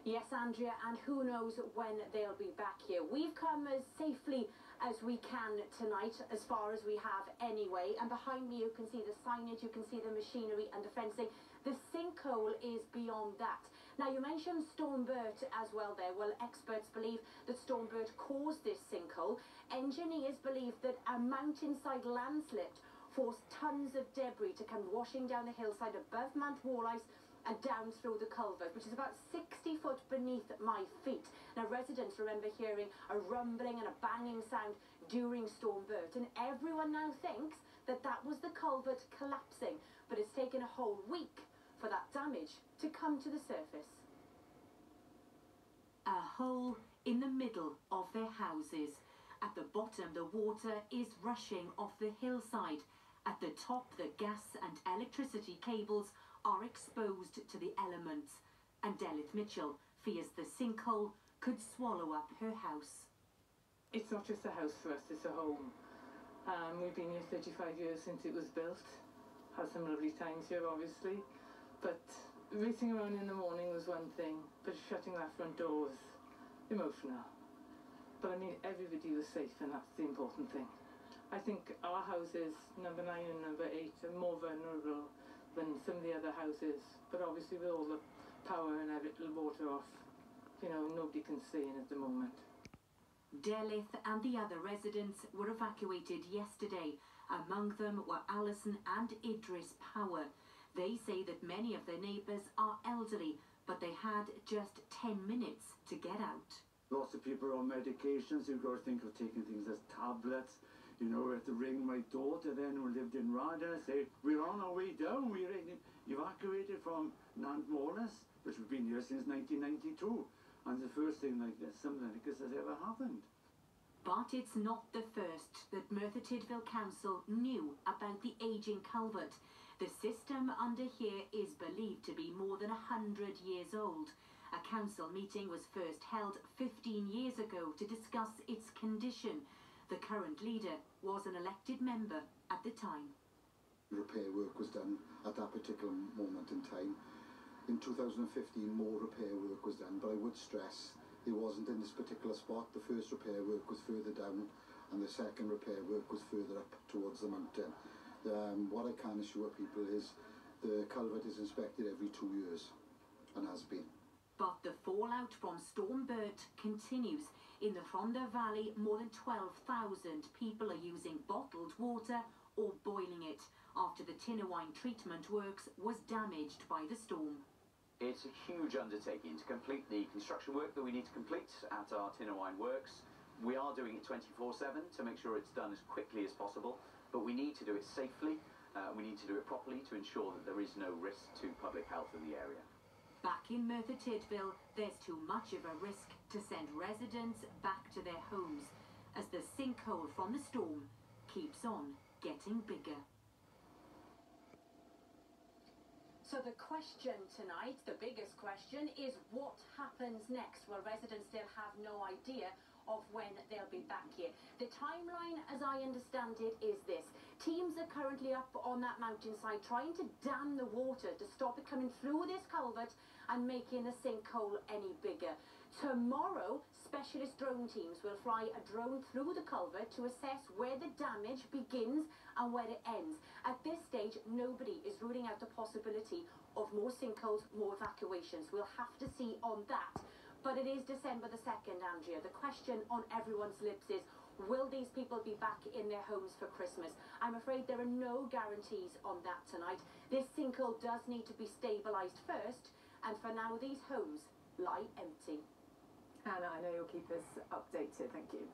Yes, Andrea, and who knows when they'll be back here. We've come as safely as we can tonight, as far as we have anyway. And behind me you can see the signage, you can see the machinery and the fencing. The sinkhole is beyond that. Now, you mentioned Storm Bert as well there. Well, experts believe that Storm Bert caused this sinkhole. Engineers believe that a mountainside landslip forced tons of debris to come washing down the hillside above Mount Walleyes and down through the culvert, which is about 60 foot beneath my feet. Now, residents remember hearing a rumbling and a banging sound during Storm Bert, and everyone now thinks that that was the culvert collapsing, but it's taken a whole week for that damage to come to the surface. A hole in the middle of their houses. At the bottom, the water is rushing off the hillside. At the top, the gas and electricity cables are exposed to the elements, and Delith Mitchell fears the sinkhole could swallow up her house. It's not just a house for us, it's a home. We've been here 35 years since it was built. Had some lovely times here, obviously, but racing around in the morning was one thing, but shutting that front door was emotional. But I mean, everybody was safe, and that's the important thing. I think our houses, number 9 and number 8, are more vulnerable than some of the other houses, but obviously with all the power and every little water off, you know, nobody can stay in at the moment. Delith and the other residents were evacuated yesterday. Among them were Alison and Idris Power. They say that many of their neighbours are elderly, but they had just 10 minutes to get out. Lots of people are on medications. You've got to think of taking things as tablets. You know, I had to ring my daughter then, who lived in Rada, and say, we're on our way down. We're evacuated from Mount Walleyes, which has been here since 1992. And the first thing like this, something like this has ever happened. But it's not the first that Merthyr Tydfil Council knew about the ageing culvert. The system under here is believed to be more than 100 years old. A council meeting was first held 15 years ago to discuss its condition. The current leader was an elected member at the time. Repair work was done at that particular moment in time. In 2015, more repair work was done, but I would stress it wasn't in this particular spot. The first repair work was further down, and the second repair work was further up towards the mountain. What I can assure people is the culvert is inspected every 2 years, and has been. But the fallout from Storm Bert continues. In the Rhondda Valley, more than 12,000 people are using bottled water or boiling it after the Tinowine treatment works was damaged by the storm. It's a huge undertaking to complete the construction work that we need to complete at our Tinowine works. We are doing it 24/7 to make sure it's done as quickly as possible, but we need to do it safely. We need to do it properly to ensure that there is no risk to public health in the area. Back in Merthyr Tydfil, there's too much of a risk to send residents back to their homes as the sinkhole from the storm keeps on getting bigger. So the question tonight, the biggest question, is what happens next? Well, residents still have no idea of when they'll be back here. The timeline, as I understand it, is this. Teams are currently up on that mountainside trying to dam the water to stop it coming through this culvert and making the sinkhole any bigger. Tomorrow, specialist drone teams will fly a drone through the culvert to assess where the damage begins and where it ends. At this stage, nobody is ruling out the possibility of more sinkholes, more evacuations. We'll have to see on that. But it is December the 2nd, Andrea. The question on everyone's lips is, will these people be back in their homes for Christmas? I'm afraid there are no guarantees on that tonight. This sinkhole does need to be stabilised first, and for now these homes lie empty. Anna, I know you'll keep us updated. Thank you.